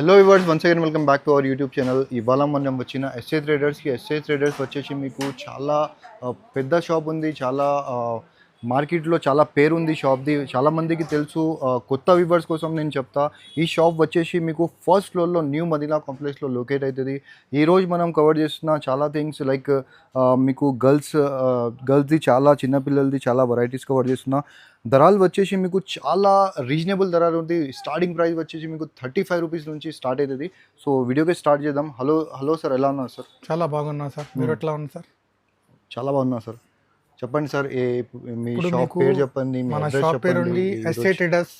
Hello viewers, once again welcome back to our YouTube channel. ఇవాళ మనం వచ్చిన SA ట్రేడర్స్కి. SA traders వచ్చేసి మీకు చాలా పెద్ద షాప్ ఉంది. చాలా మార్కెట్లో చాలా పేరు ఉంది షాప్ది, చాలామందికి తెలుసు. కొత్త వివర్స్ కోసం నేను చెప్తా, ఈ షాప్ వచ్చేసి మీకు ఫస్ట్ ఫ్లోర్లో న్యూ మదీనా కాంప్లెక్స్లో లొకేట్ అవుతుంది. ఈరోజు మనం కవర్ చేస్తున్న చాలా థింగ్స్ లైక్ మీకు గర్ల్స్ది చాలా, చిన్నపిల్లలది చాలా వెరైటీస్ కవర్ చేస్తున్నా. ధరలు వచ్చేసి మీకు చాలా రీజనబుల్ ధరలు ఉంది. స్టార్టింగ్ ప్రైస్ వచ్చేసి మీకు 35 రూపీస్ నుంచి స్టార్ట్ అవుతుంది. సో వీడియోకి స్టార్ట్ చేద్దాం. హలో సార్, ఎలా ఉన్నారు సార్? చాలా బాగున్నా సార్, మీరు ఎట్లా ఉన్నారు సార్? చాలా బాగున్నా సార్. చెప్పండి సార్, మీ షాప్ పేరు చెప్పండి. మన షాప్ పేరు ఉంది ఎస్ఏ ట్రేడర్స్.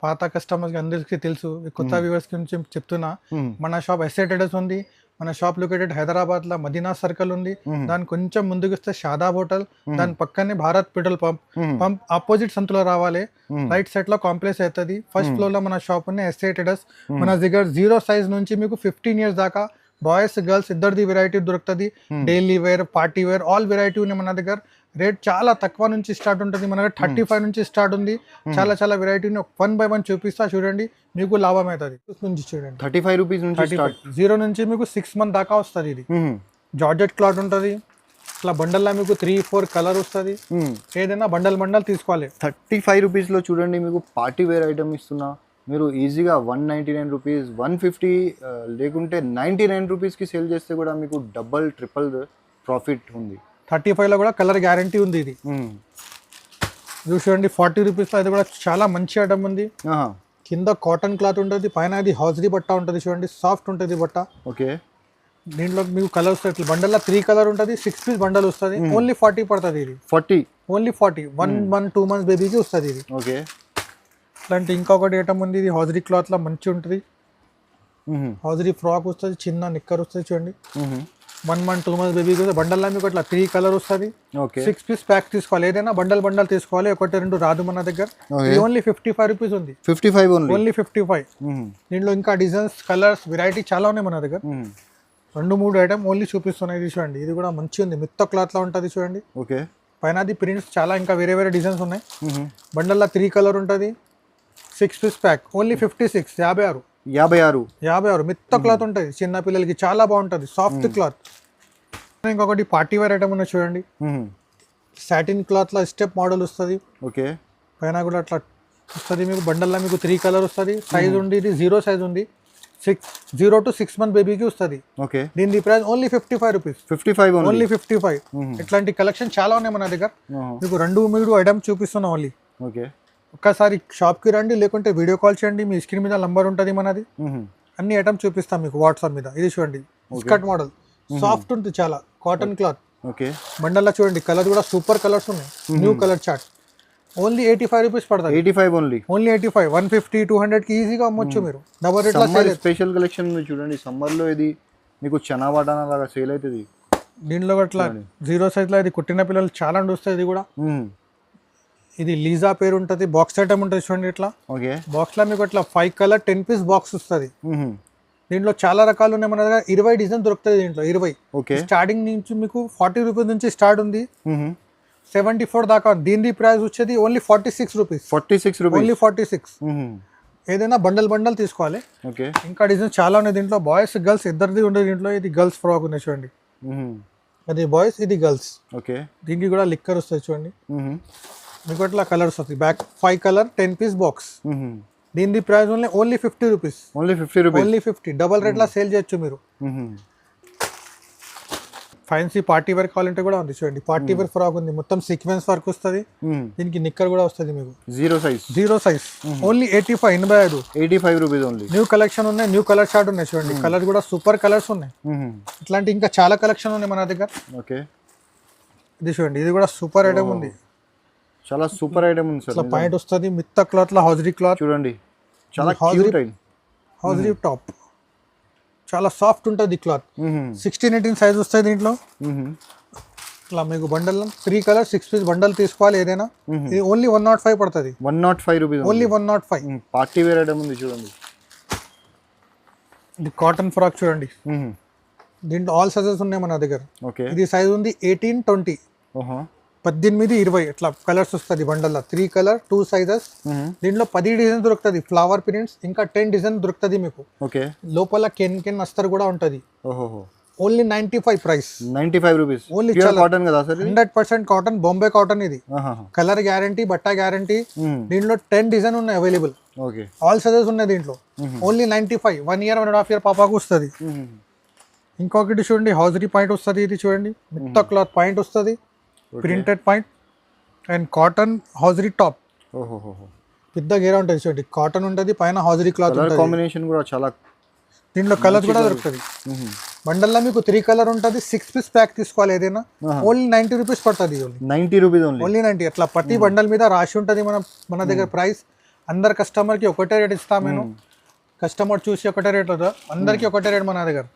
పాత కస్టమర్స్ అందరికీ తెలుసు, కొత్త వ్యూవర్స్ గురించి చెప్తున్నా. మన షాప్ ఎస్ఏ ట్రేడర్స్ ఉంది. మన షాప్ లొకేటెడ్ హైదరాబాద్ లో మదీనా సర్కిల్ ఉంది. దాని కొంచెం ముందుకు వస్తే షాదాబ్ హోటల్, దాని పక్కనే భారత్ పెట్రోల్ పంప్ ఆపోజిట్ సంతులో రావాలి. రైట్ సైడ్ లో కాంప్లెక్స్ అవుతుంది. ఫస్ట్ ఫ్లోర్ లో మన షాప్ ఉంది ఎస్ఏ ట్రేడర్స్. మన దగ్గర 0 సైజ్ నుంచి మీకు 15 ఇయర్స్ దాకా బాయ్స్ గర్ల్స్ ఇద్దరిది వెరైటీ దొరుకుతుంది. Daily wear, party wear, all variety ఉన్నాయి మన దగ్గర. రేట్ చాలా తక్కువ నుంచి స్టార్ట్ ఉంటుంది. మన దగ్గర 35 నుంచి స్టార్ట్ ఉంది. చాలా వెరైటీ 1 by 1 చూపిస్తా, చూడండి, మీకు లాభం అవుతుంది. నుంచి చూడండి, 35 రూపీస్ నుంచి 0 నుంచి మీకు 6 months దాకా వస్తుంది. ఇది జార్జెట్ క్లాత్ ఉంటుంది. ఇట్లా బండల్లా మీకు 3-4 కలర్ వస్తుంది. ఏదైనా బండల్ తీసుకోవాలి. 35 రూపీస్లో చూడండి, మీకు పార్టీ వేర్ ఐటమ్ ఇస్తున్నా. మీరు ఈజీగా 199 రూపీస్, 150 లేకుంటే 99 రూపీస్కి సేల్ చేస్తే కూడా మీకు డబల్ ట్రిపుల్ ప్రాఫిట్ ఉంది. 35లో కూడా కలర్ గ్యారంటీ ఉంది. ఇది చూడండి, 40 రూపీస్లో అది కూడా చాలా మంచి ఐటమ్ ఉంది. కింద కాటన్ క్లాత్ ఉంటుంది, పైన అది హౌజరీ బట్ట ఉంటుంది. చూడండి, సాఫ్ట్ ఉంటుంది బట్ట. ఓకే, దీంట్లో మీకు కలర్స్ ఇట్లా బండల్లో 3 కలర్ ఉంటుంది. 6 పీస్ బండల్ వస్తుంది. ఓన్లీ 40 పడుతుంది. ఇది 40, ఓన్లీ 40. 1-2 months బేబీకి వస్తుంది ఇది. ఓకే, ఇట్లాంటి ఇంకొకటి ఐటమ్ ఉంది. ఇది హౌజరీ క్లాత్ లో మంచి ఉంటుంది. హౌజరీ ఫ్రాక్ వస్తుంది, చిన్న నిక్కర్ వస్తుంది. చూడండి, 1-2 months బేబీకి బండల్లో మీకు అట్లా 3 కలర్ వస్తుంది. 6 పీస్ ప్యాక్ తీసుకోవాలి. ఏదైనా బండల్ తీసుకోవాలి. 1-2 రాదు మన దగ్గర. ఓన్లీ 55 రూపీస్ ఉంది. 55 ఓన్లీ 55. దీంట్లో ఇంకా డిజైన్స్, కలర్స్, వెరైటీ చాలా ఉన్నాయి మన దగ్గర. 2-3 ఐటమ్ ఓన్లీ చూపిస్తున్నాయి. ఇది చూడండి, ఇది కూడా మంచి ఉంది. మిత్త క్లాత్ లో ఉంటుంది. చూడండి, ఓకే, పైన అది ప్రింట్స్ చాలా ఇంకా వేరే డిజైన్స్ ఉన్నాయి. బండల్లో 3 కలర్ ఉంటుంది. 6 పీస్ ప్యాక్ ఓన్లీ 56. 56 మిత్త క్లాత్ ఉంటుంది. చిన్న పిల్లలకి చాలా బాగుంటుంది, సాఫ్ట్ క్లాత్. ఇంకొకటి పార్టీ వేర్ ఐటమ్ ఉన్నాయి. చూడండి, సాటిన్ క్లాత్ లో స్టెప్ మోడల్ వస్తుంది. ఓకే, పైన కూడా అట్లా వస్తుంది. మీకు బండల్లో మీకు 3 కలర్ వస్తుంది. సైజ్ ఉంది, ఇది 0 సైజ్ ఉంది. 0 to 6 months బేబీకి వస్తుంది. ఓకే, దీని ప్రైస్ ఓన్లీ 55 రూపీస్. 55 ఓన్లీ 55. ఇట్లాంటి కలెక్షన్ చాలా ఉన్నాయి మన దగ్గర. మీకు 2-3 ఐటమ్ చూపిస్తున్నాం ఓన్లీ. ఓకే, ఒక్కసారి షాప్కి రండి, లేకుంటే వీడియో కాల్ చేయండి. మీ స్క్రీన్ మీద నంబర్ ఉంటుంది మనది. అన్ని ఐటమ్ చూపిస్తాం మీకు వాట్సాప్ మీద. ఇది చూడండి, స్కర్ట్ మోడల్, సాఫ్ట్ ఉంటుంది చాలా, కాటన్ క్లాత్. ఓకే, బండల్లో చూడండి, కలర్ కూడా సూపర్ కలర్స్ ఉన్నాయి. New colour chart. Only 85 rupees పడుతుంది. 85 ఓన్లీ 85. 150-200కి ఈజీగా అమ్మొచ్చు మీరు. డబల్ రేట్ స్పెషల్ కలెక్షన్ చూడండి. సమ్మర్ లో ఇది మీకు చనా బటానా లాగా సేల్ అవుతుంది. దీంట్లో అట్లా 0 సైజ్ లో ఇది కుట్టిన పిల్లలు చాలా వస్తుంది. ఇది కూడా ఇది లీజా పేరు ఉంటుంది. బాక్స్ ఐటమ్ ఉంటుంది. చూడండి, ఇట్లా బాక్స్ లో మీకు అట్లా 5 కలర్ 10 పీస్ బాక్స్ వస్తుంది. దీంట్లో చాలా రకాలు ఉన్నాయి మన దగ్గర. 20 డిజైన్ దొరుకుతుంది దీంట్లో. 20 స్టార్టింగ్ నుంచి మీకు 40 రూపీస్ నుంచి స్టార్ట్ ఉంది. 74 దాకా. దీని ప్రైస్ వచ్చేది ఓన్లీ 46 రూపీస్. ఓన్లీ 46. ఏదైనా బండల్ తీసుకోవాలి. ఇంకా డిజైన్ చాలా ఉన్నాయి దీంట్లో. బాయ్స్ గర్ల్స్ ఇద్దరిది ఉండదు దీంట్లో. ఇది గర్ల్స్ ఫ్రాక్ ఉన్నాయి. చూడండి, అది బాయ్స్, ఇది గర్ల్స్. దీనికి కూడా లిక్కర్ వస్తుంది. చూడండి, మీకు అట్లా కలర్స్ వస్తాయి. Back 5 colour 10 piece box. దీని price only 50 rupees. Only 50. Double rate లా సేల్ చేయొచ్చు మీరు. ఫ్యాన్సీ పార్టీ వేర్ కావాలంటే కూడా ఉంది. చూడండి, పార్టీ వేర్ ఫ్రాక్ ఉంది. మొత్తం సీక్వెన్స్ వర్క్ వస్తుంది. దీనికి నిక్కర్ కూడా వస్తుంది మీకు. 0 size only 85 rupees only. New collection ఉన్నాయి. న్యూ కలర్ షార్ట్ ఉన్నాయి. చూడండి, కలర్ కూడా సూపర్ కలర్స్ ఉన్నాయి. ఇట్లాంటి ఇంకా చాలా కలెక్షన్ ఉన్నాయి మన దగ్గర. ఓకే, ఇది చూడండి, ఇది కూడా సూపర్ ఐటమ్ ఉంది. చాలా సూపర్ ఐటమ్ ఉంది సార్. పాయింట్ వస్తుంది. మిత్త క్లాత్ లో హౌజరీ క్లాత్. చూడండి, చాలా హౌజరీ టాప్, చాలా సాఫ్ట్ ఉంటుంది క్లాత్. 16-18 సైజ్ వస్తాయి దీంట్లో. ఇట్లా మీకు బండల్ 3 కలర్ 6 పీస్ బండల్ తీసుకోవాలి. ఏదైనా ఇది ఓన్లీ 105 పడుతుంది. 105 rupees only 105. Party wear item ఉంది. చూడండి, ఇది కాటన్ ఫ్రాక్. చూడండి, దీంట్లో ఆల్ సైజెస్ ఉన్నాయి మన దగ్గర. ఇది సైజ్ ఉంది 18-20. 18-20 ఇట్లా కలర్స్ వస్తుంది బండల్లో 3 కలర్ 2 సైజెస్. దీంట్లో 10 డిజైన్ దొరుకుతుంది, ఫ్లవర్ ప్రింట్స్ ఇంకా 10 డిజైన్ దొరుకుతుంది మీకు. ఓకే, లోపల కెన్ అస్తర్ కూడా ఉంటుంది. ఓహో, only 95 price. 95 rupees. Only cotton కదా సార్? 100% కాటన్, బాంబే కాటన్ ఇది. కలర్ గ్యారంటీ, బట్టా గ్యారంటీ. దీంట్లో 10 డిజైన్ ఉన్నాయి అవైలబుల్. ఓకే, ఆల్ సైజెస్ ఉన్నాయి దీంట్లో. ఓన్లీ 95, 1 ఇయర్ 1.5 ఇయర్ పాపాకు వస్తుంది. ఇంకొకటి చూడండి, హౌజరీ పాయింట్ వస్తుంది. ఇది చూడండి, మొత్తం క్లాత్ పాయింట్ వస్తుంది, printed point and cotton hosiery top. ఓహో, పెద్ద గేరా ఉంటుంది చూడండి, కాటన్ ఉంటుంది, పైన హౌజరీ క్లాత్ ఉంటుంది. కాంబినేషన్ కూడా చాలా. దీంట్లో కలర్ కూడా దొరుకుతుంది. బండల్లో మీకు 3 కలర్ ఉంటుంది. 6 పీస్ ప్యాక్ తీసుకోవాలి ఏదైనా, ఓన్లీ 90 రూపీస్ పడుతుంది. 90 రూపీస్ ఓన్లీ 90. అట్లా ప్రతి బండల్ మీద రాసి ఉంటుంది మన దగ్గర ప్రైస్. అందరు కస్టమర్కి ఒకటే రేట్ ఇస్తాం నేను. కస్టమర్ చూసి ఒకటే రేట్ అవుతుంది, అందరికి ఒకటే రేట్ మన దగ్గర.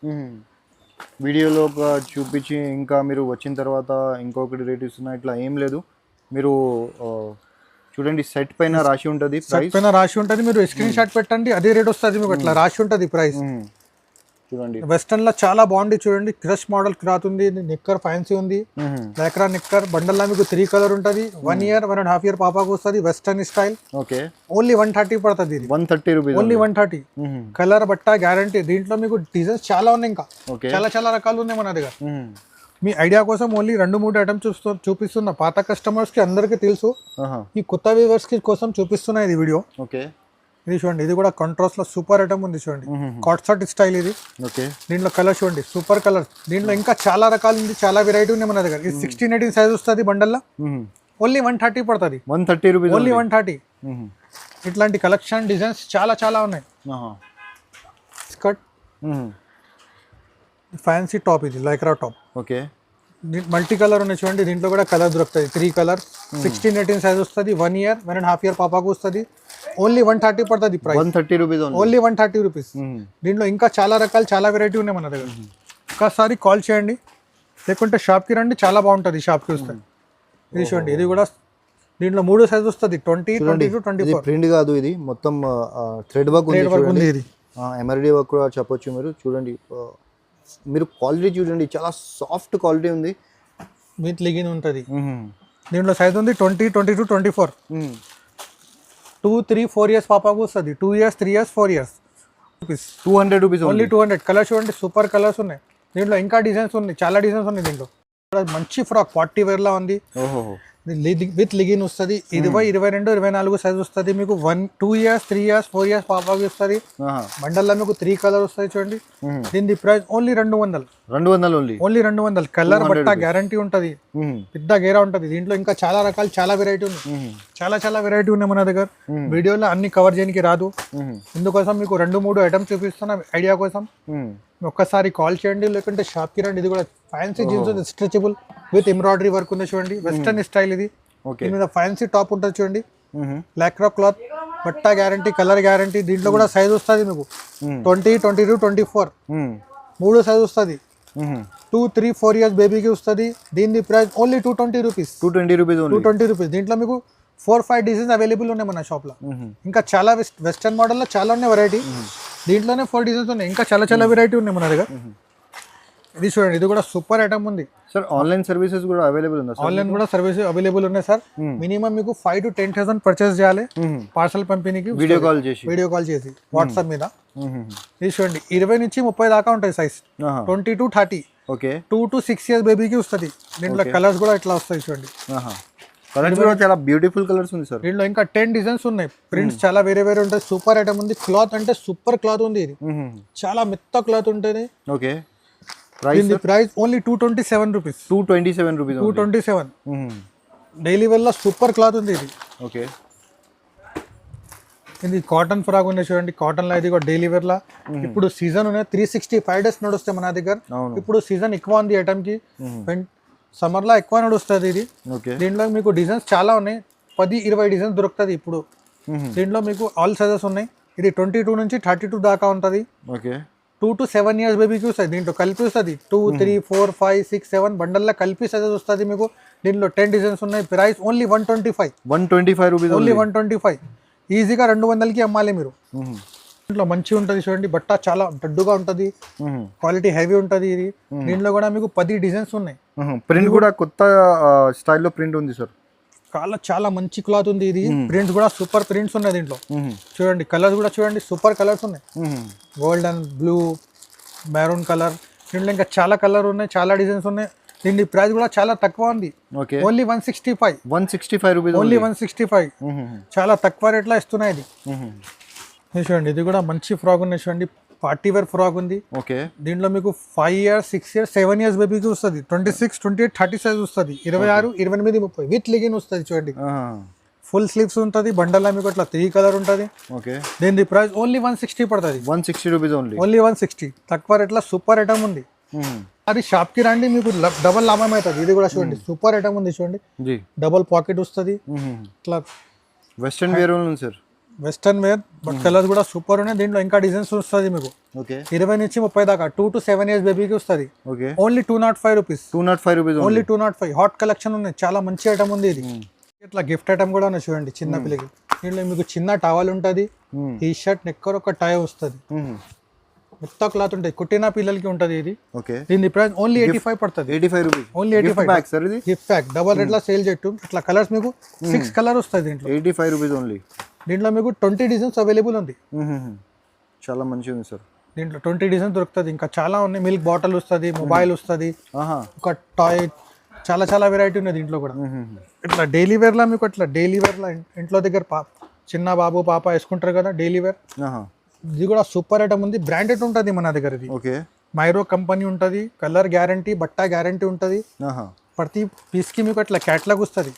వీడియోలో చూపించి ఇంకా మీరు వచ్చిన తర్వాత ఇంకొకటి రేట్ ఇస్తున్నా ఇట్లా ఏం లేదు. మీరు చూడండి, సెట్ పైన రాసి ఉంటుంది, సెట్ పైన రాసి ఉంటుంది. మీరు స్క్రీన్ షాట్ పెట్టండి, అదే రేట్ వస్తుంది మీకు. అట్లా రాసి ఉంటుంది ప్రైస్. చూడండి, వెస్టర్న్ లో చాలా బాగుంది చూడండి. క్రష్ మోడల్ క్లాత్ ఉంది, నిక్కర్ ఫ్యాన్సీ ఉంది, లైక్రా నిక్కర్. బండల్లో మీకు 3 కలర్ ఉంటుంది. 1 ఇయర్ 1.5 ఇయర్ పాపాకు వస్తుంది, వెస్టర్న్ స్టైల్. ఓకే, ఓన్లీ 130 పడుతుంది. 130 రూపీస్. ఓన్లీ 130. కలర్ బట్టా గ్యారంటీ. దీంట్లో మీకు డిజైన్స్ చాలా ఉన్నాయి, ఇంకా చాలా రకాలు ఉన్నాయి మన దగ్గర. మీ ఐడియా కోసం ఓన్లీ 2-3 ఐటమ్స్ చూపిస్తున్నా. పాత కస్టమర్స్ కి అందరికి తెలుసు, ఈ కొత్త వ్యూవర్స్ కి కోసం చూపిస్తున్నా ఇది వీడియో. ఓకే, ఇది చూడండి, ఇది కూడా కాంట్రాస్ట్ లో సూపర్ ఐటమ్ ఉంది చూడండి, కాట్సట్ స్టైల్ ఇది. ఓకే, దీంట్లో కలర్ చూడండి, సూపర్ కలర్. దీంట్లో ఇంకా చాలా రకాలు ఉంది, చాలా వెరైటీ ఉంది మన దగ్గర. ఇది 16-18 సైజ్ వస్తుంది బండల్లో. ఓన్లీ 130 పడుతుంది. 130 రూపీస్. ఓన్లీ 130. ఇట్లాంటి కలెక్షన్ డిజైన్స్ చాలా ఉన్నాయి. స్కర్ట్ ఫ్యాన్సీ టాప్, ఇది Lycra top. Okay, multi colour ఉన్నాయి చూడండి. దీంట్లో కూడా కలర్ దొరుకుతుంది, 3 కలర్. 16-18 సైజ్ వస్తుంది. 1 ఇయర్ 1.5 ఇయర్ పాపాకు వస్తుంది. ఓన్లీ 130 పడుతుంది ప్రైస్. 130 రూపీస్. Only 130 rupees. దీంట్లో ఇంకా చాలా రకాలు, చాలా వెరైటీ ఉన్నాయి మన దగ్గర. ఒకసారి కాల్ చేయండి, లేకుంటే షాప్కి రండి, చాలా బాగుంటుంది షాప్కి వస్తుంది. ఇది చూడండి, ఇది కూడా దీంట్లో 3 సైజ్ వస్తుంది, 20, 22, 24. ప్రింట్ కాదు, ఇది మొత్తం థ్రెడ్ వర్క్ ఉంది. ఇది ఎంబ్రాయిడరీ వర్క్ కూడా చెప్పొచ్చు. మీరు చూడండి, మీరు క్వాలిటీ చూడండి, చాలా సాఫ్ట్ క్వాలిటీ ఉంది. విత్ లిగిన్ ఉంటుంది. దీంట్లో సైజ్ ఉంది 20, 22, 24. 2, 3, 4 ఇయర్స్ పాపాకు వస్తుంది. 2 years 3 years 4 years 200 rupees. Only 200. Colour చూడండి, సూపర్ కలర్స్ ఉన్నాయి. దీంట్లో ఇంకా డిజైన్స్ ఉన్నాయి, చాలా డిజైన్స్ ఉన్నాయి దీంట్లో. మంచి ఫ్రాక్ పార్టీ వేర్ లా ఉంది. విత్ లిగిన్ వస్తుంది. 20, 22, 24 సైజ్ వస్తుంది మీకు. 2 ఇయర్స్ 3 ఇయర్స్ 4 ఇయర్స్ పాపాకి వస్తుంది. బండల్లో మీకు 3 కలర్ వస్తాయి చూడండి. దీని ప్రైస్ ఓన్లీ 200. ఓన్లీ 200. కలర్ బట్ట గ్యారంటీ ఉంటుంది, పెద్ద గేరా ఉంటుంది. దీంట్లో ఇంకా చాలా రకాలు, చాలా వెరైటీ ఉన్నాయి, చాలా వెరైటీ ఉన్నాయి మన దగ్గర. వీడియోలో అన్ని కవర్ చేయడానికి రాదు, ఇందుకోసం మీకు 2-3 ఐటమ్స్ చూపిస్తున్నా ఐడియా కోసం. ఒక్కసారి కాల్ చేయండి, లేకుంటే షాప్కి రండి. ఇది కూడా ఫ్యాన్సీ జీన్స్ ఉంది, స్ట్రెచబుల్ విత్ ఎంబ్రాయిడరీ వర్క్ ఉంది చూడండి. వెస్టర్న్ స్టైల్ ఇది. దీని మీద ఫ్యాన్సీ టాప్ ఉంటుంది చూడండి, లాక్రా క్లాత్, బట్టా గ్యారంటీ, కలర్ గ్యారంటీ. దీంట్లో కూడా సైజ్ వస్తుంది మీకు 20, 22, 24 3 సైజ్ వస్తుంది. 2, 3, 4 ఇయర్స్ బేబీకి వస్తుంది. దీని ప్రైస్ ఓన్లీ 220 రూపీస్. 220 రూపీస్. దీంట్లో మీకు 4-5 డిజైన్స్ అవైలబుల్ ఉన్నాయి మన షాప్లో. ఇంకా చాలా వెస్టర్న్ మోడల్లో చాలా ఉన్నాయి వెరైటీ. దీంట్లోనే 4 డిజైన్స్ ఉన్నాయి, ఇంకా చాలా వెరైటీ ఉన్నాయి మన దగ్గర. ఇది చూడండి, ఇది కూడా సూపర్ ఐటమ్ ఉంది సార్. ఆన్లైన్ సర్వీసెస్ కూడా అవైలబుల్ ఉంది. ఆన్లైన్ కూడా సర్వీస్ అవైలబుల్ ఉన్నాయి సార్. మినిమం మీకు 5 to 10,000 పర్చేస్ చేయాలి పార్సల్ పంపిణీకి. వీడియో కాల్ చేసి వాట్సాప్ మీద. ఇది చూడండి, 20 నుంచి 30 దాకా ఉంటాయి size. 20 to 30. Okay, 2 to 6 years బేబీకి వస్తుంది. దీంట్లో కలర్స్ కూడా ఇట్లా వస్తాయి చూడండి. కలర్స్ కూడా చాలా బ్యూటిఫుల్ కలర్స్ ఉంది సార్. దీంట్లో ఇంకా 10 డిజైన్స్ ఉన్నాయి. ప్రింట్స్ చాలా వేరే ఉంటాయి. సూపర్ ఐటమ్ ఉంది. క్లాత్ అంటే సూపర్ క్లాత్ ఉంది. ఇది చాలా మెత్త క్లాత్ ఉంటుంది. Okay, price only 227 rupees. 227. Daily wear లో సూపర్ క్లాత్ ఉంది ఇది. ఓకే, ఇది కాటన్ ఫ్రాక్ ఉంది చూడండి. కాటన్ లో ఇది కూడా డైలీ వేర్ లా. ఇప్పుడు సీజన్ ఉన్నాయి, 365 డేస్ నడుస్తాయి మన దగ్గర. ఇప్పుడు సీజన్ ఎక్కువ ఉంది ఐటమ్ కి. సమ్మర్ లో ఎక్కువ నడుస్తుంది ఇది. దీంట్లో మీకు డిజైన్స్ చాలా ఉన్నాయి, 10-20 డిజైన్స్ దొరుకుతుంది ఇప్పుడు. దీంట్లో మీకు ఆల్ సైజెస్ ఉన్నాయి. ఇది 22 నుంచి 32 దాకా ఉంటుంది. ఓకే, 2 to 7 ఇయర్స్ బేబీకి వస్తుంది. దీంట్లో కలిపి వస్తుంది 2, 3, 4, 5, 6, 7 బండల్లో కలిపి సైజెస్ వస్తుంది మీకు. దీంట్లో 10 డిజైన్స్ ఉన్నాయి. Price only 125 rupees. ఓన్లీ 125. ఈజీగా 200కి అమ్మాలి మీరు. దీంట్లో మంచిగా ఉంటుంది చూడండి, బట్ట చాలా దడ్డుగా ఉంటుంది, క్వాలిటీ హెవీ ఉంటుంది ఇది. దీంట్లో కూడా మీకు 10 డిజైన్స్ ఉన్నాయి. ప్రింట్ కూడా కొత్త స్టైల్లో ప్రింట్ ఉంది సార్. చాలా మంచి క్లాత్ ఉంది ఇది. ప్రింట్స్ కూడా సూపర్ ప్రింట్స్ ఉన్నాయి దీంట్లో. చూడండి కలర్స్ కూడా చూడండి, సూపర్ కలర్స్ ఉన్నాయి. Golden, blue, maroon colour. దీంట్లో ఇంకా చాలా కలర్ ఉన్నాయి, చాలా డిజైన్స్ ఉన్నాయి. దీని ప్రైస్ కూడా చాలా తక్కువ ఉంది. Only 165 rupees. ఓన్లీ 165. చాలా తక్కువ రేట్లో ఇస్తున్నాయి ఇది. చూడండి ఇది కూడా మంచి ఫ్రాక్ ఉంది చూడండి, పార్టీ వేర్ ఫ్రాక్ ఉంది. ఓకే, దీంట్లో మీకు 5 years, 6 years, 7 years బేబీకి వస్తుంది. 26, 28, 30 సైజ్ వస్తుంది. 26, 28, 30 విత్ లెగిన్ వస్తుంది చూడండి. ఫుల్ స్లీవ్స్ ఉంటుంది. బండల్ మీకు అట్లా 3 కలర్ ఉంటుంది. ఓకే, దీని ప్రైస్ ఓన్లీ 160 పడుతుంది. 160 రూపీస్ ఓన్లీ. ఓన్లీ 160. తక్కువ రేట్లో సూపర్ ఐటమ్ ఉంది. అది షాప్ కి రండి, మీకు డబల్ లాభం అవుతుంది. ఇది కూడా చూడండి, సూపర్ ఐటమ్ ఉంది చూడండి. డబల్ పాకెట్ వస్తుంది. ఇట్లా వెస్టర్న్ వేర్ ఉంది sir. Western wear, but colours కూడా సూపర్ ఉన్నాయి. దీంట్లో ఇంకా డిజైన్స్ వస్తుంది మీకు. 20 నుంచి 30 దాకా, 2 to 7 years బేబీకి వస్తుంది. Only 205 rupees. 205 rupees only 205. Hot collection ఉన్నాయి, చాలా మంచి ఐటమ్ ఉంది ఇది. ఇట్లా గిఫ్ట్ ఐటమ్ కూడా ఉన్నాయి చూడండి, చిన్న పిల్లకి. దీంట్లో మీకు చిన్న టవల్ ఉంటుంది, టీ షర్ట్, నెక్కర్, ఒక టై వస్తుంది. మొత్తం క్లాత్ ఉంటుంది, కుట్టిన పిల్లలకి ఉంటుంది ఇది. దీని ప్రైస్ ఓన్లీ 85 పడుతుంది. 85 rupees only 85. Gift pack double rate లా సేల్ చేయట్టు. ఇట్లా కలర్స్ మీకు 6 కలర్ వస్తాయి దీంట్లో. 85 రూపీస్ ఓన్లీ. దీంట్లో మీకు 20 డిజైన్స్ అవైలబుల్ ఉంది. చాలా మంచిగా ఉంది సార్. దీంట్లో 20 డిజైన్స్ దొరుకుతుంది. ఇంకా చాలా ఉన్నాయి. మిల్క్ బాటిల్ వస్తుంది, మొబైల్ వస్తుంది, ఒక టాయ్, చాలా చాలా వెరైటీ ఉన్నాయి దీంట్లో కూడా. ఇట్లా డైలీ వేర్ లా మీకు, అట్లా డైలీ వేర్ లా ఇంట్లో దగ్గర చిన్న బాబు పాప వేసుకుంటారు కదా డైలీ వేర్. ఇది కూడా సూపర్ ఐటమ్ ఉంది. బ్రాండెడ్ ఉంటుంది మన దగ్గర. ఇది మైరో కంపెనీ ఉంటుంది. కలర్ గ్యారంటీ, బట్ట గ్యారంటీ ఉంటుంది. ప్రతి పీస్ కి మీకు అట్లా క్యాట్లాగ్ వస్తుంది.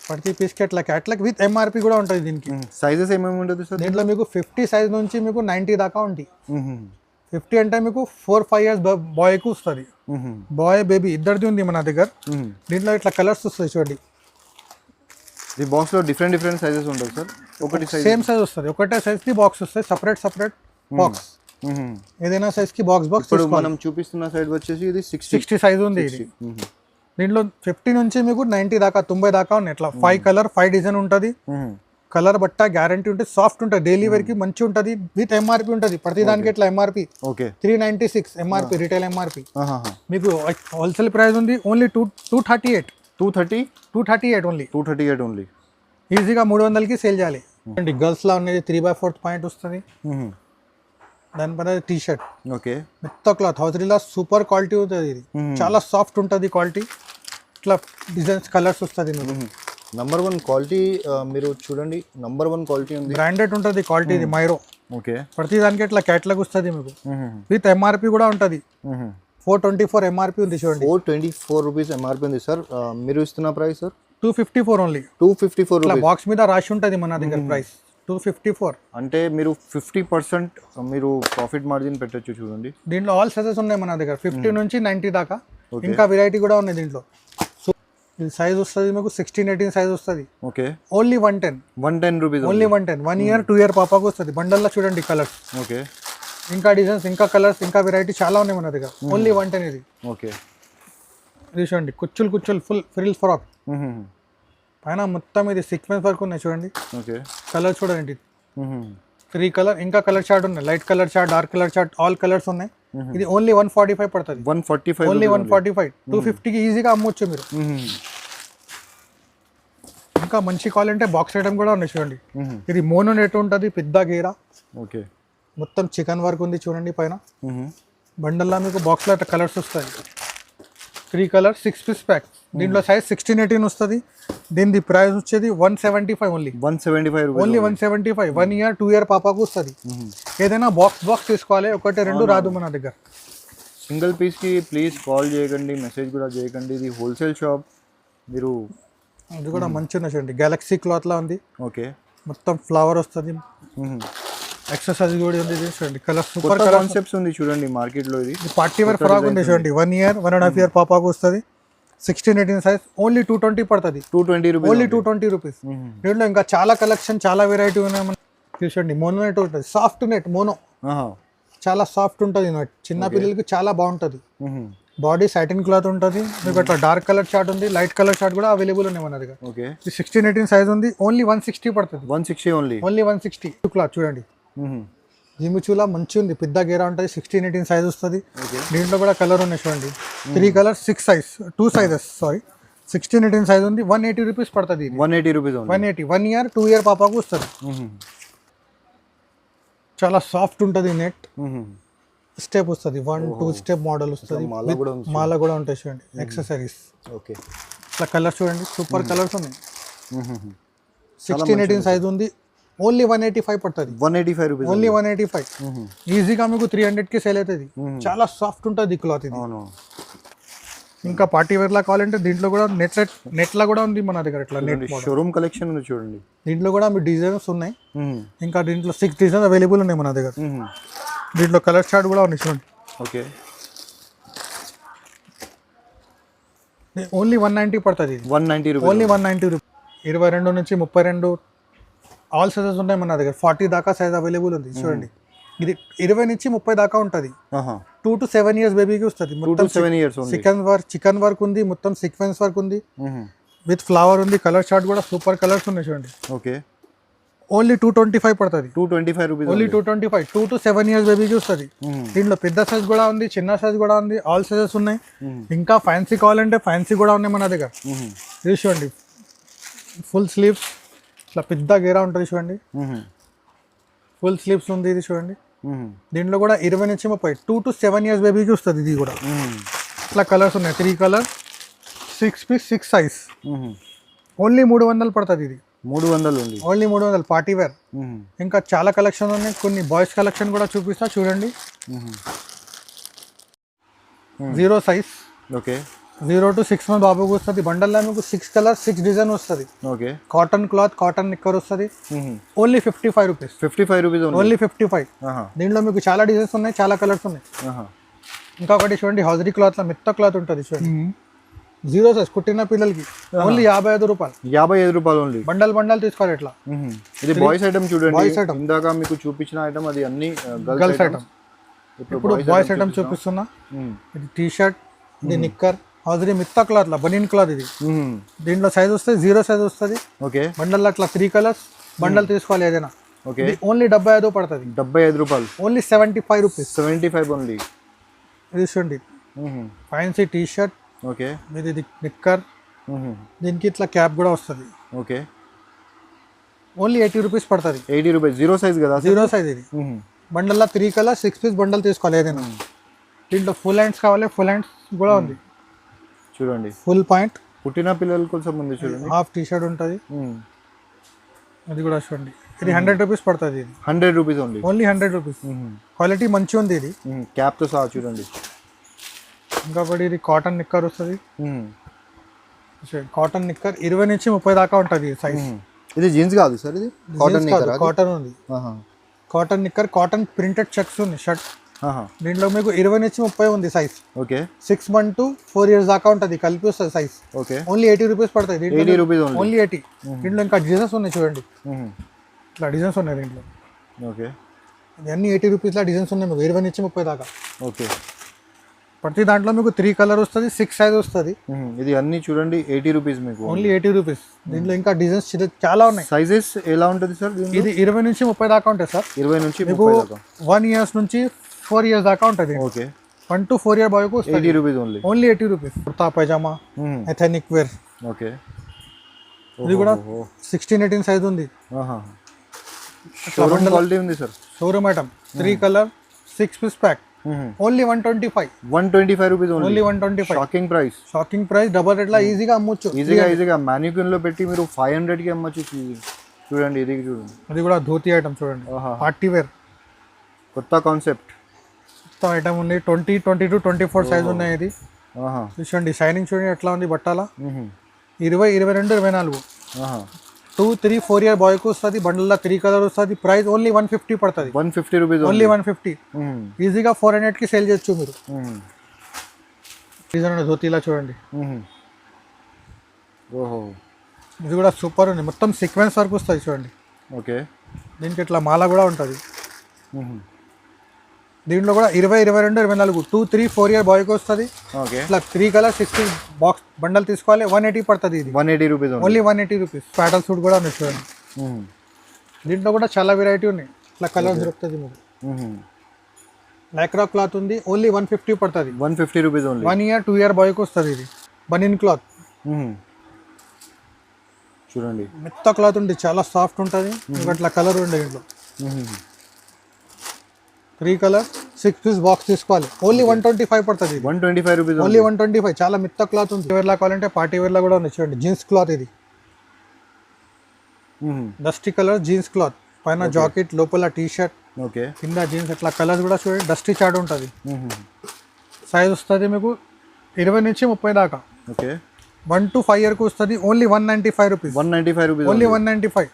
ప్రతి పీస్ కి అట్లా క్యాట్లాగ్ విత్ ఎంఆర్పి కూడా ఉంటుంది. దీనికి సైజెస్ ఏమేమి ఉంటుంది సార్? దీంట్లో మీకు 50 సైజ్ నుంచి మీకు 90 దాకా ఉంటాయి. 50 అంటే మీకు 4-5 years బాయ్కి వస్తుంది. బాయ్ బేబీ ఇద్దరిది ఉంది మన దగ్గర. దీంట్లో ఇట్లా కలర్స్ వస్తాయి చూడండి. ఈ బాక్స్ లో డిఫరెంట్ సైజెస్ ఉంటుంది సార్. ఒకటి సేమ్ సైజ్ వస్తుంది, ఒకటే సైజ్ కి బాక్స్ వస్తాయి. Separate box. ఏదైనా సైజ్ కి బాక్స్. ఇప్పుడు మనం చూపిస్తున్న సైజ్ వచ్చేసి ఇది 60 సైజ్ ఉంది ఇది. దీంట్లో 50 నుంచి మీకు 90 దాకా, 90 దాకా ఉన్నాయి. ఇట్లా 5 కలర్ 5 డిజైన్ ఉంటుంది. కలర్ బట్ట గ్యారంటీ ఉంటుంది, సాఫ్ట్ ఉంటుంది, డైలీ వేర్ కి మంచి ఉంటుంది. విత్ ఎంఆర్పి ఉంటుంది. ప్రతి దానికి ఇట్లా ఎంఆర్పి 396 ఎంఆర్పి, రిటైల్ ఎంఆర్పి. మీకు హోల్సేల్ ప్రైస్ ఉంది ఓన్లీ 238. 238 ఓన్లీ. 238 ఓన్లీ. ఈజీగా 300కి సేల్ చేయాలి. గర్ల్స్ లా ఉన్నది 3/4 పాయింట్ వస్తుంది. దానిపైన టీ షర్ట్. మొత్తం క్లాత్ హౌజరీలా సూపర్ క్వాలిటీ ఉంటుంది. ఇది చాలా సాఫ్ట్ ఉంటుంది క్వాలిటీ. ఇట్లా డిజైన్స్ కలర్స్ వస్తుంది. నంబర్ 1 క్వాలిటీ మీరు చూడండి, నంబర్ 1 క్వాలిటీ ఉంది. బ్రాండెడ్ ఉంటుంది క్వాలిటీ. ఇది మైరో. ప్రతి దానికి ఇట్లా క్యాటలాగ్ వస్తుంది మీకు. విత్ ఎంఆర్పి కూడా ఉంటుంది. 424 ఎంఆర్పి ఉంది చూడండి. 424 రూపీస్ ఎంఆర్పి ఉంది సార్. మీరు ఇస్తున్న price sir 254 only. 254 rupees. Box మీద రాసి ఉంటుంది మన దగ్గర ప్రైస్ 254. అంటే మీరు 50% మీరు ప్రాఫిట్ మార్జిన్ పెట్టొచ్చు చూడండి. దీంట్లో ఆల్ సైజెస్ ఉన్నాయి మన దగ్గర, 50 నుంచి 90 దాకా. ఇంకా వెరైటీ కూడా ఉన్నాయి దీంట్లో. ఇది సైజ్ వస్తుంది మీకు 16-18 సైజ్ వస్తుంది. Only 110 rupees. Only 110. 1 year 2 year పాపకు వస్తుంది. బండల్లో చూడండి కలర్స్. ఇంకా డిజైన్స్, ఇంకా కలర్స్, ఇంకా వెరైటీ చాలా ఉన్నాయి మన దగ్గర. ఓన్లీ 110 ఇది. ఇది చూడండి, కుచ్చులు ఫుల్ ఫ్రిల్ ఫ్రాక్. పైన మొత్తం ఇది సీక్వెన్స్ వర్క్ ఉన్నాయి చూడండి. కలర్ చూడండి, 3 కలర్. ఇంకా కలర్ చార్ట్ ఉన్నాయి, light colour chart, dark colour chart, all colours ఉన్నాయి. ఇది ఓన్లీ 145 పడుతుంది. 145 ఓన్లీ 145. 250కి ఈజీగా అమ్మొచ్చు మీరు. ఇంకా మంచి క్వాలిటీ అంటే బాక్స్ ఐటమ్ కూడా ఉన్నాయి చూడండి. ఇది మోనో నెట్ ఉంటుంది, పెద్ద గేరా. మొత్తం చికెన్ వర్క్ ఉంది చూడండి పైన. బండల్లా మీకు బాక్స్లో కలర్స్ వస్తాయి. 3 కలర్ 6 పీస్ ప్యాక్. దీంట్లో సైజ్ 16-18 వస్తుంది. దీని ప్రైస్ వచ్చేది 175 ఓన్లీ. 175 ఓన్లీ 175. 1 year 2 year పాపకు వస్తుంది. ఏదైనా బాక్స్ తీసుకోవాలి, 1-2 రాదు మన దగ్గర. సింగిల్ పీస్కి ప్లీజ్ కాల్ చేయకండి, మెసేజ్ కూడా చేయకండి. ఇది హోల్సేల్ షాప్. మీరు ఇది కూడా మంచిగా చూడండి, గెలాక్సీ క్లాత్ లా ఉంది. మొత్తం ఫ్లవర్ వస్తుంది. ఎక్సర్సైజ్ కూడా ఉంది చూడండి. కలర్ సూపర్ కాన్సెప్ట్స్ ఉంది చూడండి మార్కెట్ లో. ఇది పార్టీ వేర్ ఫ్రాక్ ఉంది చూడండి. 1 year 1.5 year పాపకు వస్తుంది. 16-18 సైజ్. ఓన్లీ 220 పడుతుంది. 220 రూపీస్. Only 220 rupees. దీంట్లో ఇంకా చాలా కలెక్షన్, చాలా వెరైటీ ఉన్నాయి. చూడండి, మోనో నెట్ ఉంటుంది. సాఫ్ట్ నెట్ మోనో, చాలా సాఫ్ట్ ఉంటుంది నెట్. చిన్న పిల్లలకి చాలా బాగుంటుంది. బాడీ సాటిన్ క్లాత్ ఉంటుంది. మీకు అట్లా డార్క్ కలర్ చార్ట్ ఉంది, లైట్ కలర్ చార్ట్ కూడా అవైలబుల్ ఉన్నాయి మన దగ్గర. 16-18 సైజ్ ఉంది. ఓన్లీ 160 పడుతుంది. 160 ఓన్లీ. ఓన్లీ 160 క్లాత్ చూడండి. జిమిచూలా మంచి ఉంది, పెద్ద గేరా ఉంటుంది, 16-18 సైజ్ వస్తుంది. దీంట్లో కూడా కలర్ ఉన్నాయి చూడండి, 3 colours 6 size 2 sizes sorry 16-18 size ఉంది. 180 రూపీస్ పడుతుంది. 180 రూపీస్ 180 1 ఇయర్ 2 ఇయర్ పాపకు వస్తుంది. చాలా సాఫ్ట్ ఉంటుంది, నెట్ స్టెప్ వస్తుంది, 1-2 స్టెప్ మోడల్ వస్తుంది. మాల కూడా ఉంటాయి చూడండి, యాక్సెసరీస్. ఓకే, ఇట్లా కలర్స్ చూడండి, సూపర్ కలర్స్ ఉన్నాయి. 16-18 సైజ్ ఉంది. ఓన్లీ 185 పడుతుంది. 185 రూపీస్ ఓన్లీ 185. ఈజీగా మీకు 300కి సేల్ అవుతుంది. చాలా సాఫ్ట్ ఉంటుంది క్లాత్ ఇది. ఇంకా పార్టీ వేర్ లా కావాలంటే దీంట్లో కూడా నెట్ లా కూడా ఉంది మన దగ్గర. ఇట్లా నెట్ షోరూమ్ కలెక్షన్ ఉంది చూడండి. దీంట్లో కూడా మీ డిజైన్స్ ఉన్నాయి. ఇంకా దీంట్లో 6 డిజైన్స్ అవైలబుల్ ఉన్నాయి మన దగ్గర. దీంట్లో కలర్ చార్ట్ కూడా ఉంది చూడండి. ఓకే, ఓన్లీ 190 పడుతుంది. 190 రూపీస్. Only 190 rupees. 22 నుంచి 32 ఆల్ సైజెస్ ఉన్నాయి మన దగ్గర. 40 దాకా సైజ్ అవైలబుల్ ఉంది చూడండి. ఇది 20 నుంచి 30 దాకా ఉంటుంది. 2 to 7 ఇయర్స్ బేబీకి వస్తుంది. మొత్తం 7 ఇయర్స్ చికెన్ వర్క్ ఉంది, మొత్తం సీక్వెన్స్ వర్క్ ఉంది, విత్ ఫ్లవర్ ఉంది. కలర్ చార్ట్ కూడా సూపర్ కలర్స్ ఉన్నాయి చూడండి. ఓకే, ఓన్లీ 225 పడుతుంది. 225 రూపీస్. ఓన్లీ 225. 2 to 7 ఇయర్స్ బేబీకి వస్తుంది. దీంట్లో పెద్ద సైజ్ కూడా ఉంది, చిన్న సైజ్ కూడా ఉంది, ఆల్ సైజెస్ ఉన్నాయి. ఇంకా ఫ్యాన్సీ కావాలంటే ఫ్యాన్సీ కూడా ఉన్నాయి మన దగ్గర. ఇది చూడండి, ఫుల్ స్లీవ్స్, ఇట్లా పెద్ద గేరా ఉంటుంది చూడండి. ఫుల్ స్లీవ్స్ ఉంది, ఇది చూడండి. దీంట్లో కూడా 20 నుంచి 30, 2 to 7 ఇయర్స్ బేబీకి వస్తుంది. ఇది కూడా ఇట్లా కలర్స్ ఉన్నాయి, 3 కలర్ 6 పీస్ 6 సైజ్. ఓన్లీ 300 పడుతుంది. ఇది 300 ఉంది. Only 300 party wear. ఇంకా చాలా కలెక్షన్ ఉన్నాయి. కొన్ని బాయ్స్ కలెక్షన్ కూడా చూపిస్తా చూడండి. 0 సైజ్. ఓకే, 0 to 6 మంత్ బాబుకి వస్తుంది. బండల్లో మీకు 6 కలర్ 6 డిజైన్ వస్తుంది. ఓకే, కాటన్ క్లాత్, కాటన్ నిక్కర్ వస్తుంది. Only 55 rupees. 55 rupees only 55. దీంట్లో మీకు చాలా డిజైన్స్ ఉన్నాయి, చాలా కలర్స్ ఉన్నాయి. ఇంకొకటి చూడండి, హౌజరీ క్లాత్ లో మెత్త క్లాత్ ఉంటుంది చూడండి. 0 సైజ్ కుట్టిన పిల్లలకి ఓన్లీ 55 రూపాయలు. 55 రూపాయలు ఓన్లీ. బండల్ తీసుకోవాలి ఇట్లా. ఇది బాయ్స్ ఐటమ్ చూడండి. బాయ్స్ ఐటమ్ ఇందాక మీకు చూపించిన ఐటమ్ అది అన్ని గర్ల్స్ ఐటమ్. ఇప్పుడు బాయ్స్ ఐటమ్ చూపిస్తున్నా. ఇది టీ షర్ట్, ఇది నిక్కర్, హౌజరీ మిత్త క్లాత్ లా, బనీన్ క్లాత్ ఇది. దీంట్లో సైజ్ వస్తుంది 0 సైజ్ వస్తుంది. ఓకే, బండల్ అట్లా 3 కలర్స్ బండల్ తీసుకోవాలి ఏదైనా. ఓకే, ఓన్లీ 75 పడుతుంది. 75 రూపాయలు. Only 75 rupees. 75 ఓన్లీ. ఇది చూడండి, ఫ్యాన్సీ టీ షర్ట్. ఓకే, ఇది నిక్కర్, దీనికి ఇట్లా క్యాప్ కూడా వస్తుంది. ఓకే, ఓన్లీ 80 రూపీస్ పడుతుంది. 80 రూపీస్. 0 సైజ్ కదా. 0 సైజ్ ఇది. బండల్లో 3 కలర్ 6 పీస్ బండల్ తీసుకోవాలి ఏదైనా. దీంట్లో ఫుల్ హ్యాండ్స్ కావాలి, ఫుల్ హ్యాండ్స్ కూడా ఉంది చూడండి. ఫుల్ పాయింట్ పుట్టిన పిల్లల కోసం ఉంది చూడండి. హాఫ్ టీ షర్ట్ ఉంటుంది. అది కూడా చూడండి. ఇది 100 రూపీస్ పడుతుంది. ఇది 100 rupees only. Only 100 rupees. Quality మంచిగా ఉంది. ఇది క్యాప్ తో సహా చూడండి. ఇంకొకటి ఇది కాటన్ నిక్కర్ వస్తుంది. కాటన్ నిక్కర్ 20 నుంచి 30 దాకా ఉంటుంది సైజ్. ఇది జీన్స్ కాదు సార్, ఇది కాటన్ నిక్కర్. కాటన్ ఉంది. కాటన్ నిక్కర్, కాటన్ ప్రింటెడ్ చెక్స్ ఉంది షర్ట్. దీంట్లో మీకు 20 నుంచి 30 ఉంది size. Okay, 6 months to 4 years దాకా ఉంటుంది, కలిపి వస్తుంది సైజ్. ఓకే, ఓన్లీ 80 రూపీస్ పడుతుంది. 80 రూపీస్ ఓన్లీ 80. దీంట్లో ఇంకా డిజైన్స్ ఉన్నాయి చూడండి. ఇట్లా డిజైన్స్ ఉన్నాయి దీంట్లో. ఓకే, అన్ని 80 రూపీస్లో డిజైన్స్ ఉన్నాయి మీకు 20 నుంచి 30 దాకా. ఓకే, ప్రతి దాంట్లో మీకు 3 కలర్ వస్తుంది, 6 సైజ్ వస్తుంది. ఇది అన్ని చూడండి 80 రూపీస్ మీకు. Only 80 rupees. దీంట్లో ఇంకా డిజైన్స్ చాలా ఉన్నాయి. సైజెస్ ఎలా ఉంటుంది సార్? ఇది 20 నుంచి 30 దాకా ఉంటాయి సార్. 20 నుంచి 30 దాకా. 1 years నుంచి 4 years దాకా ఉంటుంది. ఓకే, 1 to 4 year బాయ్ కు 80 rupees only. Only 80 rupees. Kurta pyjama, ethnic wear. Okay, ఇది కూడా 16-18 సైజ్ ఉంది. షోరూమ్ క్వాలిటీ ఉంది sir. Showroom item 3 colour 6 piece pack. Only 125. 125 rupees only 125. Shocking price. Shocking price. Double rate లా ఈజీగా అమ్మొచ్చు. ఈజీగా మాన్యుక్యూన్ లో పెట్టి మీరు 500 కి అమ్మొచ్చు. చూడండి, ఇది చూడండి. అది కూడా ధోతి ఐటమ్ చూడండి, పార్టీ వేర్. కొత్త కాన్సెప్ట్, కొత్త ఐటమ్ ఉంది. 20, 22, 24 సైజ్ ఉన్నాయి. ఇది చూడండి, షైనింగ్ చూడండి ఎట్లా ఉంది బట్టాల. 20, 22, 24. 2, 3, 4 year బాయ్ కు వస్తుంది. బండల్లో 3 కలర్ వస్తుంది. ప్రైస్ ఓన్లీ 150 పడుతుంది. 150 రూపీస్ ఓన్లీ 150. ఈజీగా 400 కి సేల్ చేయొచ్చు మీరు. డిజైన్ ధోతిలా చూడండి. ఓహో, ఇది కూడా సూపర్ ఉంది. మొత్తం సీక్వెన్స్ వర్క్ వస్తుంది చూడండి. ఓకే, దీనికి ఇట్లా మాల కూడా ఉంటుంది. దీంట్లో కూడా 20, 22, 24, 2, 3, 4 year బాయ్కి వస్తుంది. ఇట్లా 3 కలర్ 60 బాక్స్ బండల్ తీసుకోవాలి. 180 పడుతుంది. ఇది 180 రూపీస్ ఓన్లీ 180 రూపీస్. ప్యాటల్ సూట్ కూడా ఉంది చూడండి. దీంట్లో కూడా చాలా వెరైటీ ఉన్నాయి. ఇట్లా కలర్ దొరుకుతుంది మీకు. లైక్రా క్లాత్ ఉంది, ఓన్లీ 150 పడుతుంది. 150 రూపీస్ ఓన్లీ. 1 year 2 year బాయ్కి వస్తుంది. ఇది బనిన్ క్లాత్ చూడండి, మెత్త క్లాత్ ఉంది, చాలా సాఫ్ట్ ఉంటుంది. మీకు అట్లా కలర్ ఉండే ఇంట్లో 3 కలర్ 6 piece బాక్స్ తీసుకోవాలి. ఓన్లీ 125 పడుతుంది. 125 రూపీస్ ఓన్లీ 125. చాలా మెత్త క్లాత్ ఉంది. వేర్లా కావాలంటే పార్టీ వేర్లా కూడా ఉంది. చూడండి జీన్స్ క్లాత్ ఇది, డస్టీ కలర్ జీన్స్ క్లాత్. పైన జాకెట్, లోపల టీ షర్ట్, ఓకే, కింద జీన్స్. అట్లా కలర్స్ కూడా చూడండి, డస్టీ చాట్ ఉంటుంది. సైజ్ వస్తుంది మీకు 20 నుంచి 30 దాకా. ఓకే, 1 to 5 year వస్తుంది. Only 195 rupees. 195 rupees only 195.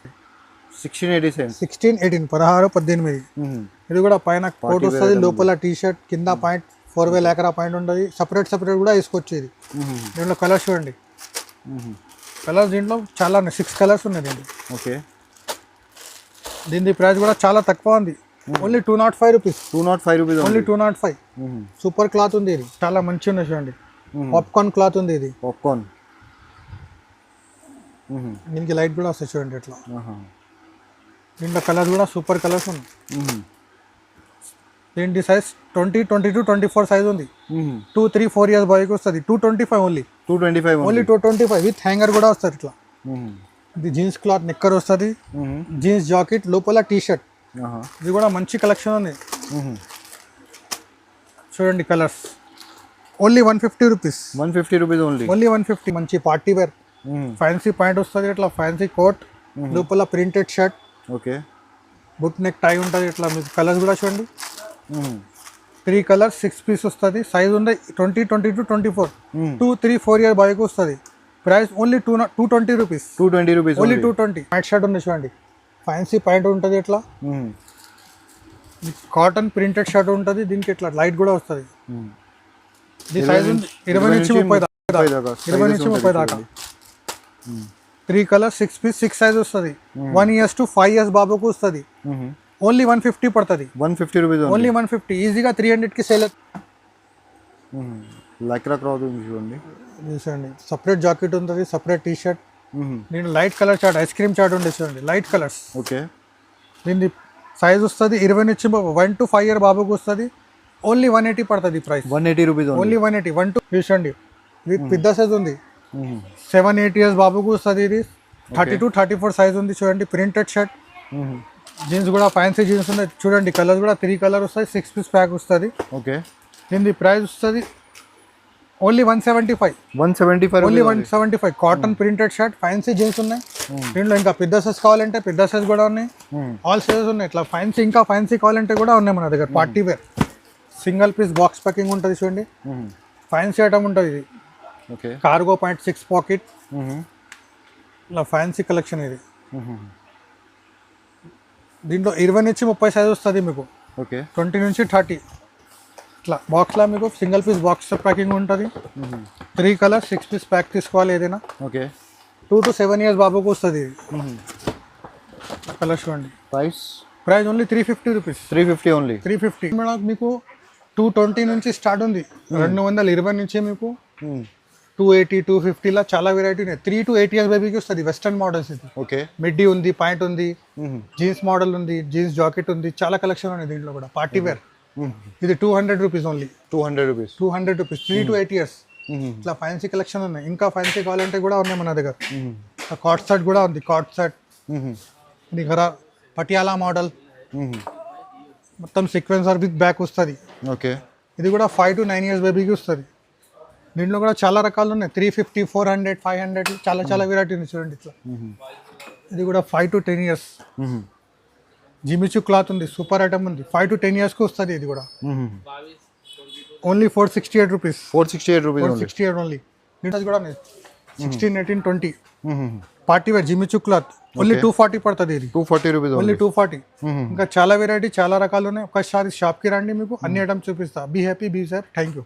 1687. 16, 18, 16, 18. ఇది కూడా పైన కోట్ వస్తుంది, లోపల టీ షర్ట్, కింద పాయింట్ 4 లేకరా పాయింట్ ఉంటుంది. సపరేట్ కూడా వేసుకోవచ్చు. ఇది దీంట్లో కలర్స్ చూడండి, కలర్స్ దీంట్లో చాలా 6 కలర్స్ ఉన్నాయి దీంట్లో. ఓకే, దీని ప్రైస్ కూడా చాలా తక్కువ ఉంది. Only 205 rupees. 205 rupees only 205. Super cloth ఉంది. ఇది చాలా మంచిగా ఉంది చూడండి. పాప్కార్న్ క్లాత్ ఉంది. ఇది పాప్కార్న్. దీనికి లైట్ కూడా వస్తాయి చూడండి ఇట్లా. దీంట్లో కలర్స్ కూడా సూపర్ కలర్స్ ఉన్నాయి. దీంటి సైజ్ 20, 22, 24 సైజ్ ఉంది. 2, 3, 4 years బాయ్కి వస్తుంది. 225 ఓన్లీ. 225 ఓన్లీ 225 విత్ హ్యాంగర్ కూడా వస్తుంది ఇట్లా. ఇది జీన్స్ క్లాత్ నిక్కర్ వస్తుంది, జీన్స్ జాకెట్, లోపల టీ షర్ట్. ఇది కూడా మంచి కలెక్షన్ ఉంది. చూడండి colours. Only 150 rupees. 150 rupees only. Only 150. మంచి పార్టీ వేర్, ఫ్యాన్సీ పాయింట్ వస్తుంది ఇట్లా, ఫ్యాన్సీ కోట్, లోపల ప్రింటెడ్ షర్ట్, ఓకే, బుట్ నెక్ టై ఉంటుంది ఇట్లా. మీకు కలర్స్ కూడా చూడండి. 3 కలర్స్ 6 piece వస్తుంది. సైజ్ ఉంది 20, 22, 24. 2, 3, 4 year బాయ్కి వస్తుంది. Price only 220 rupees. 220 rupees only 220. Pant shirt ఉంది చూడండి, ఫ్యాన్సీ ప్యాంట్ ఉంటుంది ఇట్లా, కాటన్ ప్రింటెడ్ షర్ట్ ఉంటుంది. దీనికి ఇట్లా లైట్ కూడా వస్తుంది. ఇది సైజ్ ఉంది 20 నుంచి 30 దాకా. 20 నుంచి 30 దాకా. 3 కలర్స్ 6 piece 6 సైజ్ వస్తుంది. 1 years to 5 years బాబుకు వస్తుంది. ఓన్లీ 150 పడుతుంది. 150 రూపీస్ ఓన్లీ 150. ఈజీగా 300కి సేల్. లైక్రా క్లాత్ ఉంది చూడండి. చూడండి సపరేట్ జాకెట్ ఉంటుంది, సపరేట్ టీ షర్ట్. దీని light colour chart, ice cream chart ఉండే చూడండి, లైట్ కలర్స్. ఓకే, దీని సైజ్ వస్తుంది 20 నుంచి 1 to 5 year బాబుకు వస్తుంది. ఓన్లీ 180 పడుతుంది ప్రైస్. 180 rupees only 180. 1 to చూడండి, ఇది పెద్ద సైజ్ ఉంది. 7, 8 years బాబుకు వస్తుంది. ఇది 32, 34 సైజ్ ఉంది చూడండి. ప్రింటెడ్ షర్ట్, జీన్స్ కూడా ఫ్యాన్సీ జీన్స్ ఉన్నాయి చూడండి. కలర్స్ కూడా 3 కలర్ వస్తాయి. 6 piece ప్యాక్ వస్తుంది. ఓకే, దీని ప్రైస్ వస్తుంది only 175. 175. Only 175. Cotton printed shirt, fancy jeans ఉన్నాయి. దీంట్లో ఇంకా పెద్ద సైజ్ కావాలంటే పెద్ద సైజ్ కూడా ఉన్నాయి. ఆల్ సైజెస్ ఉన్నాయి. ఇట్లా ఫ్యాన్సీ, ఇంకా ఫ్యాన్సీ కావాలంటే కూడా ఉన్నాయి మన దగ్గర. Party wear single piece box packing ఉంటుంది చూడండి. ఫ్యాన్సీ ఐటమ్ ఉంటుంది ఇది. Okay, cargo pant 6 pocket. ఇలా ఫ్యాన్సీ కలెక్షన్ ఇది. దీంట్లో 20 నుంచి 30 సైజ్ వస్తుంది మీకు. ఓకే, 20 నుంచి 30. ఇట్లా బాక్స్లో మీకు సింగిల్ పీస్ బాక్స్ ప్యాకింగ్ ఉంటుంది. 3 కలర్స్ 6 piece ప్యాక్ తీసుకోవాలి ఏదైనా. ఓకే, 2 to 7 years బాబుకు వస్తుంది. కలర్స్ చూడండి. Price only 350 rupees. 350 only. 350 madam. మీకు 220 నుంచి స్టార్ట్ ఉంది. 220 నుంచి మీకు 280, 250 లా చాలా వెరైటీ ఉన్నాయి. 3 to 8 years బేబీకి వస్తుంది. వెస్టర్న్ మోడల్స్ ఇది. ఓకే, మిడ్డీ ఉంది, పాయింట్ ఉంది, జీన్స్ మోడల్ ఉంది, జీన్స్ జాకెట్ ఉంది. చాలా కలెక్షన్ ఉంది దీంట్లో కూడా. Party wear. ఇది 200 rupees only. 200 rupees. 3 to 8 years. ఇట్లా ఫ్యాన్సీ కలెక్షన్ ఉన్నాయి. ఇంకా ఫ్యాన్సీ కావాలంటే కూడా ఉన్నాయి మన దగ్గర. కాట్ సెట్ కూడా ఉంది. కాట్ సెట్, ఇది ఘర పటియాలా మోడల్, మొత్తం సీక్వెన్సర్ విత్ బ్యాక్ వస్తుంది. ఓకే, ఇది కూడా 5 to 9 years బేబీకి వస్తుంది. దీంట్లో కూడా చాలా రకాలు ఉన్నాయి. 350, 400, 500 చాలా వెరైటీ ఉంది చూడండి ఇట్లా. ఇది కూడా 5 to 10 years. జిమిచు క్లాత్ ఉంది, సూపర్ ఐటమ్ ఉంది. 5 to 10 yearsకి వస్తుంది. ఇది కూడా ఓన్లీ 468 రూపీస్. 468 రూపీస్. 468 ఓన్లీ. దీంట్లో కూడా 16, 18, 20 పార్టీ వేర్ జిమిచు క్లాత్. ఓన్లీ 240 పడుతుంది. ఇది 240 రూపీస్ ఓన్లీ 240. ఇంకా చాలా వెరైటీ, చాలా రకాలు ఉన్నాయి. ఒకసారి షాప్కి రండి, మీకు అన్ని ఐటమ్స్ చూపిస్తా. Be happy, be safe. Thank you.